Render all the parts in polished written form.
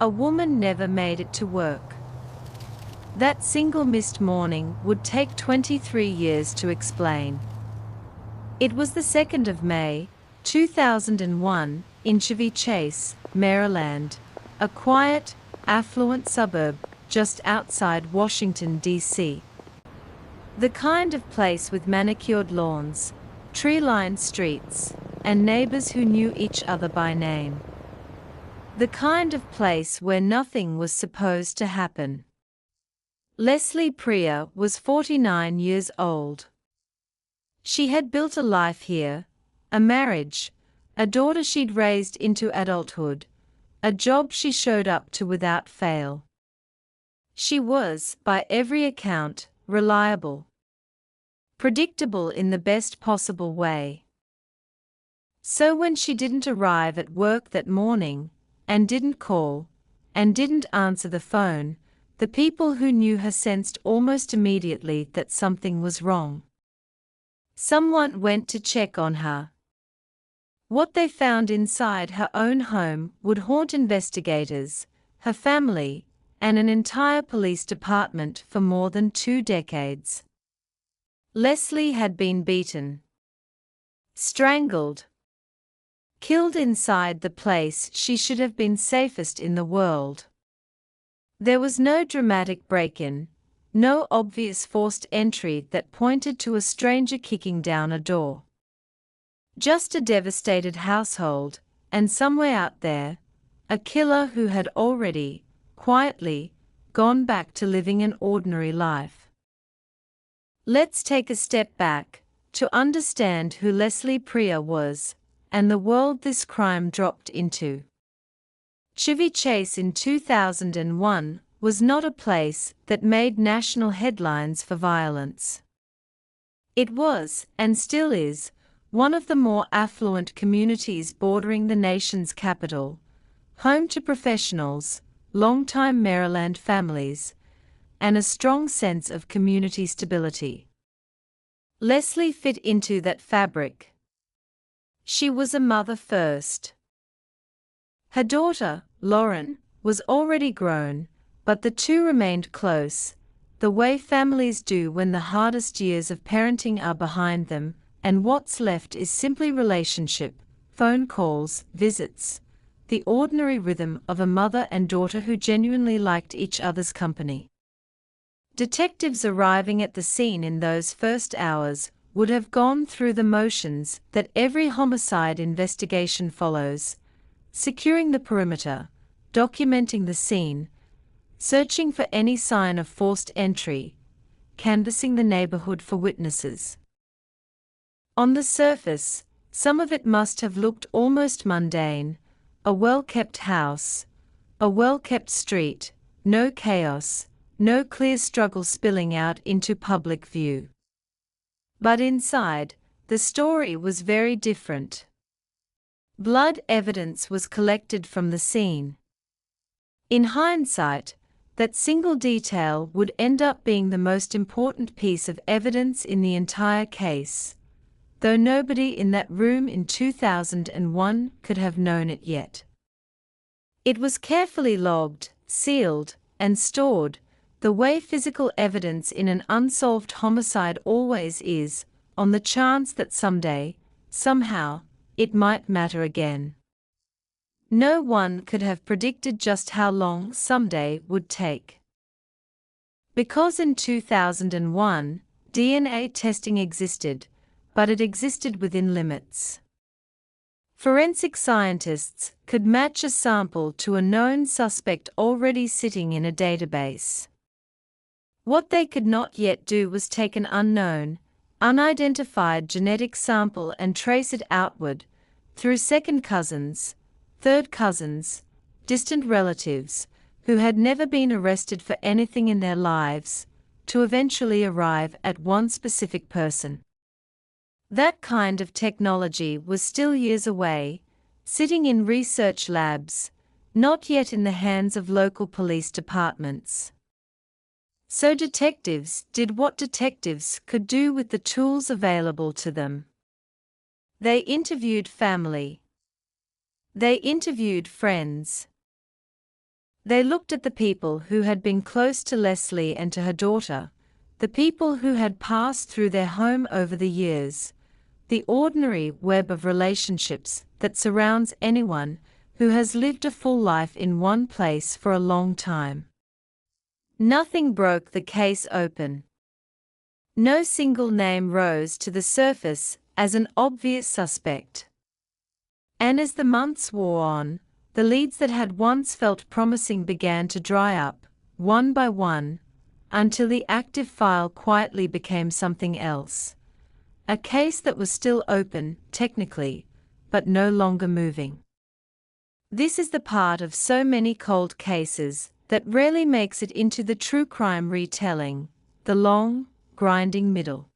A woman never made it to work. That single missed morning would take 23 years to explain. It was the 2nd of May, 2001, in Chevy Chase, Maryland, a quiet, affluent suburb just outside Washington, D.C. The kind of place with manicured lawns, tree-lined streets, and neighbors who knew each other by name. The kind of place where nothing was supposed to happen. Leslie Priya was 49 years old. She had built a life here, a marriage, a daughter she'd raised into adulthood, a job she showed up to without fail. She was, by every account, reliable. Predictable in the best possible way. So when she didn't arrive at work that morning, and didn't call, and didn't answer the phone, the people who knew her sensed almost immediately that something was wrong. Someone went to check on her. What they found inside her own home would haunt investigators, her family, and an entire police department for more than 2 decades. Leslie had been beaten, strangled, killed inside the place she should have been safest in the world. There was no dramatic break-in, no obvious forced entry that pointed to a stranger kicking down a door. Just a devastated household, and somewhere out there, a killer who had already, quietly, gone back to living an ordinary life. Let's take a step back, to understand who Leslie Priya was, and the world this crime dropped into. Chevy Chase in 2001 was not a place that made national headlines for violence. It was, and still is, one of the more affluent communities bordering the nation's capital, home to professionals, long-time Maryland families, and a strong sense of community stability. Leslie fit into that fabric. She was a mother first. Her daughter, Lauren, was already grown, but the two remained close, the way families do when the hardest years of parenting are behind them, and what's left is simply relationship, phone calls, visits, the ordinary rhythm of a mother and daughter who genuinely liked each other's company. Detectives arriving at the scene in those first hours would have gone through the motions that every homicide investigation follows, securing the perimeter, documenting the scene, searching for any sign of forced entry, canvassing the neighborhood for witnesses. On the surface, some of it must have looked almost mundane, a well-kept house, a well-kept street, no chaos, no clear struggle spilling out into public view. But inside, the story was very different. Blood evidence was collected from the scene. In hindsight, that single detail would end up being the most important piece of evidence in the entire case, though nobody in that room in 2001 could have known it yet. It was carefully logged, sealed, and stored, the way physical evidence in an unsolved homicide always is, on the chance that someday, somehow, it might matter again. No one could have predicted just how long someday would take. Because in 2001, DNA testing existed, but it existed within limits. Forensic scientists could match a sample to a known suspect already sitting in a database. What they could not yet do was take an unknown, unidentified genetic sample and trace it outward, through second cousins, third cousins, distant relatives, who had never been arrested for anything in their lives, to eventually arrive at one specific person. That kind of technology was still years away, sitting in research labs, not yet in the hands of local police departments. So detectives did what detectives could do with the tools available to them. They interviewed family. They interviewed friends. They looked at the people who had been close to Leslie and to her daughter, the people who had passed through their home over the years, the ordinary web of relationships that surrounds anyone who has lived a full life in one place for a long time. Nothing broke the case open. No single name rose to the surface as an obvious suspect. And as the months wore on, the leads that had once felt promising began to dry up, one by one, until the active file quietly became something else. A case that was still open, technically, but no longer moving. This is the part of so many cold cases that rarely makes it into the true crime retelling, the long, grinding middle.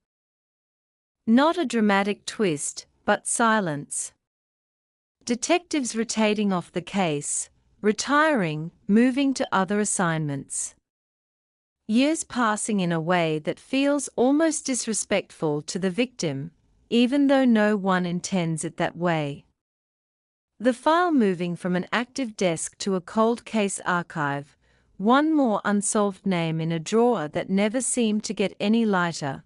Not a dramatic twist, but silence. Detectives rotating off the case, retiring, moving to other assignments. Years passing in a way that feels almost disrespectful to the victim, even though no one intends it that way. The file moving from an active desk to a cold case archive, one more unsolved name in a drawer that never seemed to get any lighter,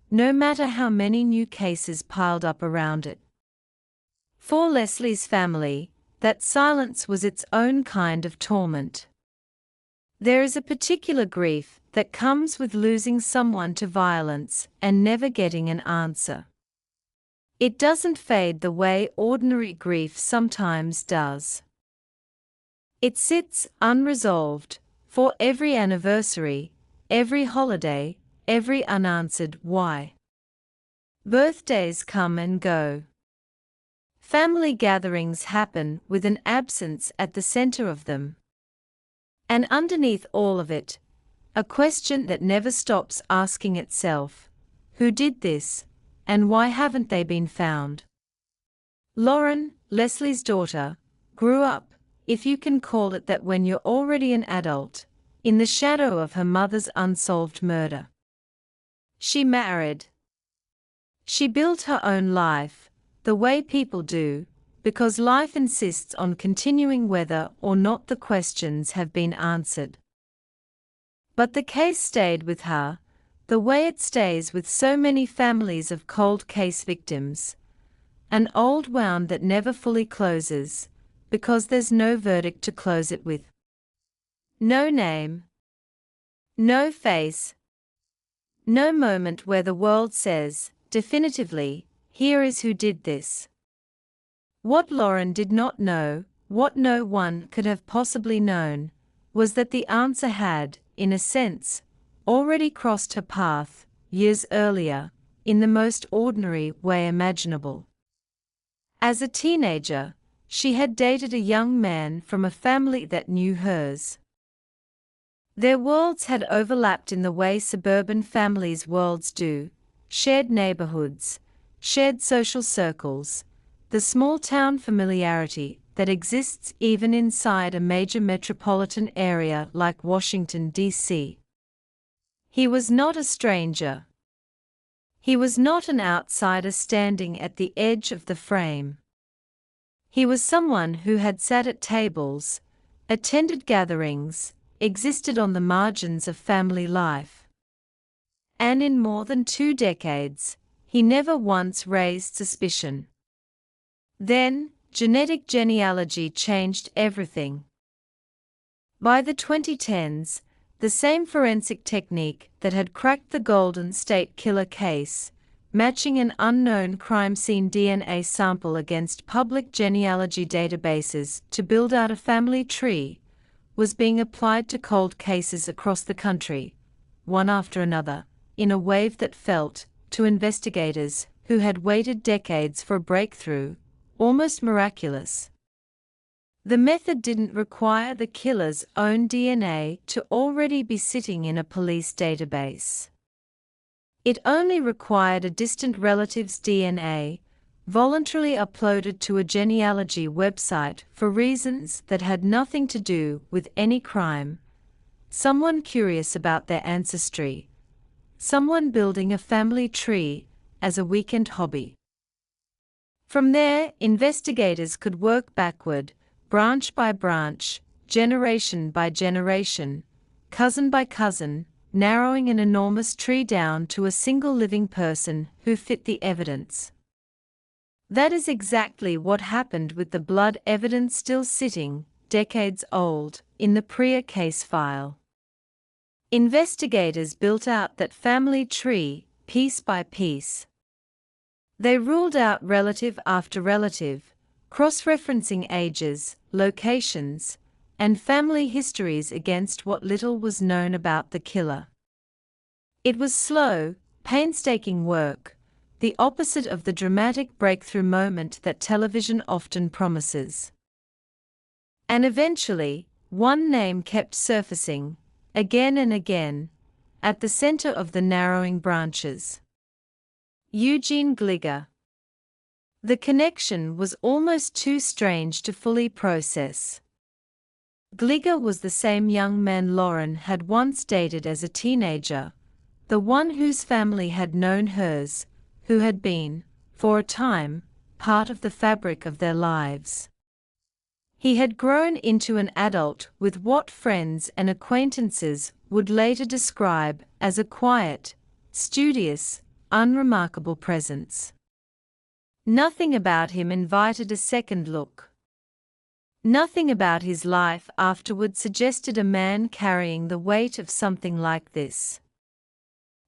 no matter how many new cases piled up around it. For Leslie's family, that silence was its own kind of torment. There is a particular grief that comes with losing someone to violence and never getting an answer. It doesn't fade the way ordinary grief sometimes does. It sits unresolved for every anniversary, every holiday, every unanswered why. Birthdays come and go. Family gatherings happen with an absence at the center of them. And underneath all of it, a question that never stops asking itself, who did this, and why haven't they been found? Lauren, Leslie's daughter, grew up, if you can call it that when you're already an adult, in the shadow of her mother's unsolved murder. She married. She built her own life, the way people do, because life insists on continuing whether or not the questions have been answered. But the case stayed with her, the way it stays with so many families of cold case victims. An old wound that never fully closes, because there's no verdict to close it with. No name. No face. No moment where the world says, definitively, here is who did this. What Lauren did not know, what no one could have possibly known, was that the answer had, in a sense, already crossed her path, years earlier, in the most ordinary way imaginable. As a teenager, she had dated a young man from a family that knew hers. Their worlds had overlapped in the way suburban families' worlds do, shared neighborhoods, shared social circles, the small-town familiarity that exists even inside a major metropolitan area like Washington, D.C. He was not a stranger. He was not an outsider standing at the edge of the frame. He was someone who had sat at tables, attended gatherings, existed on the margins of family life. And in more than 2 decades, he never once raised suspicion. Then, genetic genealogy changed everything. By the 2010s, the same forensic technique that had cracked the Golden State Killer case, matching an unknown crime scene DNA sample against public genealogy databases to build out a family tree, was being applied to cold cases across the country, one after another, in a wave that felt, to investigators who had waited decades for a breakthrough, almost miraculous. The method didn't require the killer's own DNA to already be sitting in a police database. It only required a distant relative's DNA, voluntarily uploaded to a genealogy website for reasons that had nothing to do with any crime, someone curious about their ancestry, someone building a family tree as a weekend hobby. From there, investigators could work backward, branch by branch, generation by generation, cousin by cousin, narrowing an enormous tree down to a single living person who fit the evidence. That is exactly what happened with the blood evidence still sitting, decades old, in the Priya case file. Investigators built out that family tree, piece by piece. They ruled out relative after relative, cross-referencing ages, locations, and family histories against what little was known about the killer. It was slow, painstaking work, the opposite of the dramatic breakthrough moment that television often promises. And eventually, one name kept surfacing, again and again, at the center of the narrowing branches. Eugene Gliga. The connection was almost too strange to fully process. Gliga was the same young man Lauren had once dated as a teenager, the one whose family had known hers, who had been, for a time, part of the fabric of their lives. He had grown into an adult with what friends and acquaintances would later describe as a quiet, studious, unremarkable presence. Nothing about him invited a second look. Nothing about his life afterward suggested a man carrying the weight of something like this.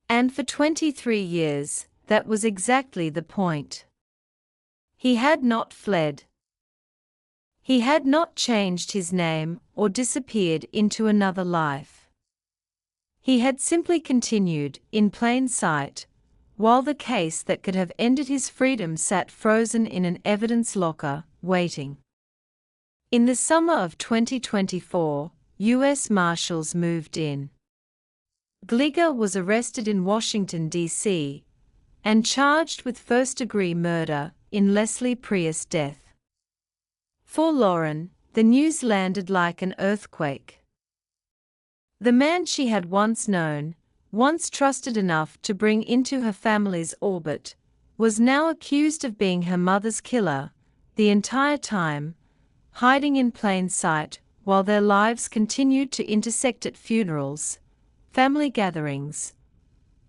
And for 23 years, that was exactly the point. He had not fled. He had not changed his name or disappeared into another life. He had simply continued, in plain sight, while the case that could have ended his freedom sat frozen in an evidence locker, waiting. In the summer of 2024, U.S. Marshals moved in. Gliga was arrested in Washington, D.C., and charged with first-degree murder in Leslie Priya's death. For Lauren, the news landed like an earthquake. The man she had once known, once trusted enough to bring into her family's orbit, was now accused of being her mother's killer, the entire time, hiding in plain sight while their lives continued to intersect at funerals, family gatherings,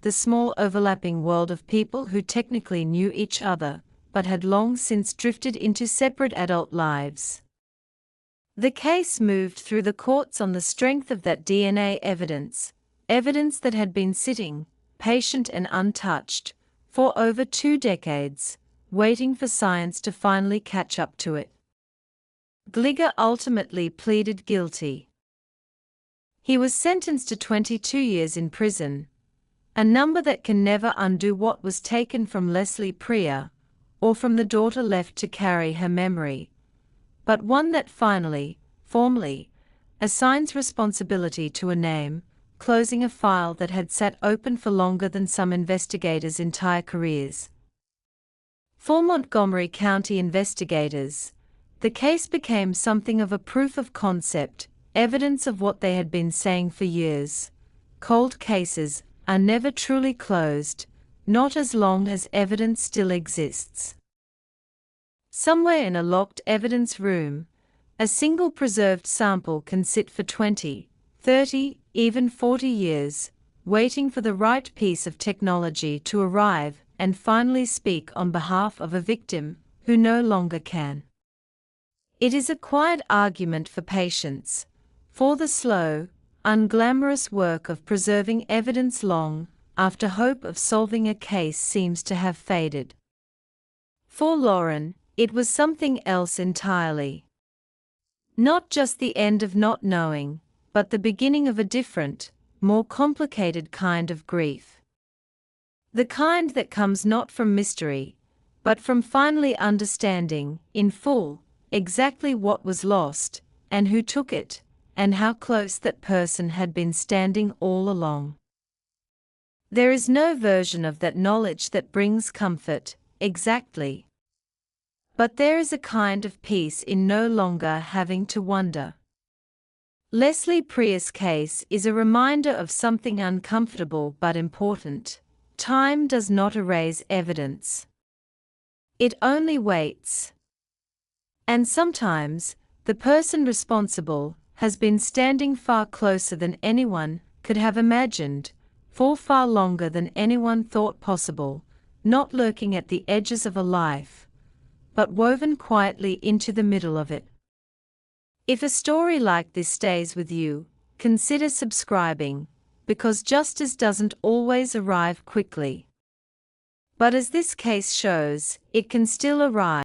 the small overlapping world of people who technically knew each other, but had long since drifted into separate adult lives. The case moved through the courts on the strength of that DNA evidence, evidence that had been sitting, patient and untouched, for over 2 decades, waiting for science to finally catch up to it. Gliga ultimately pleaded guilty. He was sentenced to 22 years in prison, a number that can never undo what was taken from Leslie Priya, or from the daughter left to carry her memory, but one that finally, formally, assigns responsibility to a name, closing a file that had sat open for longer than some investigators' entire careers. For Montgomery County investigators, the case became something of a proof of concept, evidence of what they had been saying for years. Cold cases are never truly closed, not as long as evidence still exists. Somewhere in a locked evidence room, a single preserved sample can sit for 20, 30, even 40 years, waiting for the right piece of technology to arrive and finally speak on behalf of a victim who no longer can. It is a quiet argument for patience, for the slow, unglamorous work of preserving evidence long after hope of solving a case seems to have faded. For Lauren, it was something else entirely. Not just the end of not knowing, but the beginning of a different, more complicated kind of grief. The kind that comes not from mystery, but from finally understanding, in full, exactly what was lost, and who took it, and how close that person had been standing all along. There is no version of that knowledge that brings comfort, exactly. But there is a kind of peace in no longer having to wonder. Leslie Priya's case is a reminder of something uncomfortable but important. Time does not erase evidence. It only waits. And sometimes, the person responsible, has been standing far closer than anyone could have imagined, for far longer than anyone thought possible, not lurking at the edges of a life, but woven quietly into the middle of it. If a story like this stays with you, consider subscribing, because justice doesn't always arrive quickly. But as this case shows, it can still arrive.